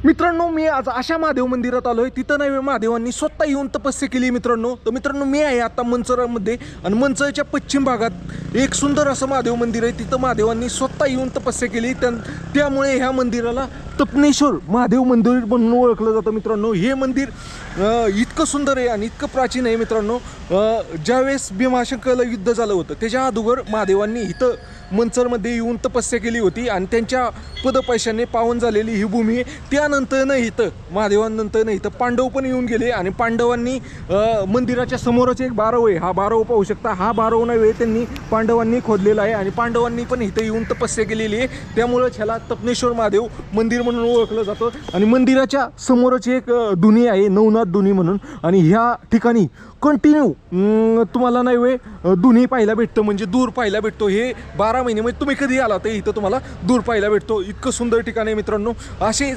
मित्रांनो मी आज अशा महादेव मंदिरात आलोय, तिथं नाही महादेवांनी स्वतः येऊन तपस्या केली मित्रांनो. तर मित्रांनो मी आहे आता मंचरामध्ये आणि मंचरच्या पश्चिम भागात एक सुंदर असं महादेव मंदिर आहे. तिथं महादेवांनी स्वतः येऊन तपस्या केली. त्यामुळे ह्या मंदिराला तपनेश्वर महादेव मंदिर म्हणून ओळखलं जातं मित्रांनो. हे मंदिर इतकं सुंदर आहे आणि इतकं प्राचीन आहे मित्रांनो. ज्यावेळेस भीमाशंकरला युद्ध झालं होतं त्याच्या अगोदर महादेवांनी इथं मंचरमध्ये येऊन तपस्या केली होती आणि त्यांच्या पदपैशाने पावन झालेली ही भूमी आहे. त्यानंतरनं इथं महादेवांनंतरनं इथं पांडव पण येऊन गेले आणि पांडवांनी मंदिराच्या समोरच एक बारव आहे. हा बारव पाहू शकता. हा बारव नव्हे, त्यांनी पांडवांनी खोदलेला आहे आणि पांडवांनी पण इथं येऊन तपस्या केलेली आहे. त्यामुळेच ह्याला तपनेश्वर महादेव मंदिर म्हणून ओळखलं जातं. आणि मंदिराच्या समोरच एक धुनी आहे, नवनाथ धुनी म्हणून. आणि ह्या ठिकाणी कंटिन्यू तुम्हाला नाही वे धुनी पाहायला भेटतं, म्हणजे दूर पाहायला भेटतो. हे 12 महिने म्हणजे तुम्ही कधी आला तर इथं तुम्हाला दूर पाहायला भेटतो. इतकं सुंदर ठिकाण आहे मित्रांनो. असे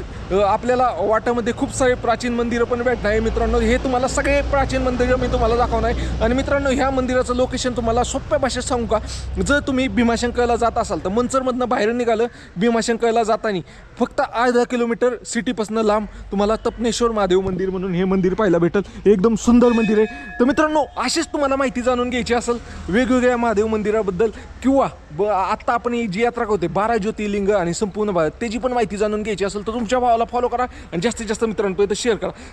आपल्याला वाटामध्ये खूप सारे प्राचीन मंदिरं पण भेटणार आहे मित्रांनो. हे तुम्हाला सगळे प्राचीन मंदिरं मी तुम्हाला दाखवणार आहे. आणि मित्रांनो ह्या मंदिराचं लोकेशन तुम्हाला सोप्या भाषेत सांगू का, जर तुम्ही भीमाशंकरला जात असाल तर मंचरमधनं बाहेर निघालं भीमाशंकरला जाताना फक्त अर्धा किलोमीटर सिटीपासून लांब तुम्हाला तपनेश्वर महादेव मंदिर म्हणून हे मंदिर पाहायला भेटेल. एकदम सुंदर मंदिर आहे. तर मित्रांनो अशीच तुम्हाला माहिती जाणून घ्यायची असेल वेगवेगळ्या महादेव मंदिराबद्दल किंवा आत्ता आपण ही जी यात्रा करतोय 12 ज्योतिर्लिंग आणि संपूर्ण भारत त्याची पण माहिती जाणून घ्यायची असेल तर तुमच्या भावाला फॉलो करा आणि जास्तीत जास्त मित्रांपर्यंत शेअर करा.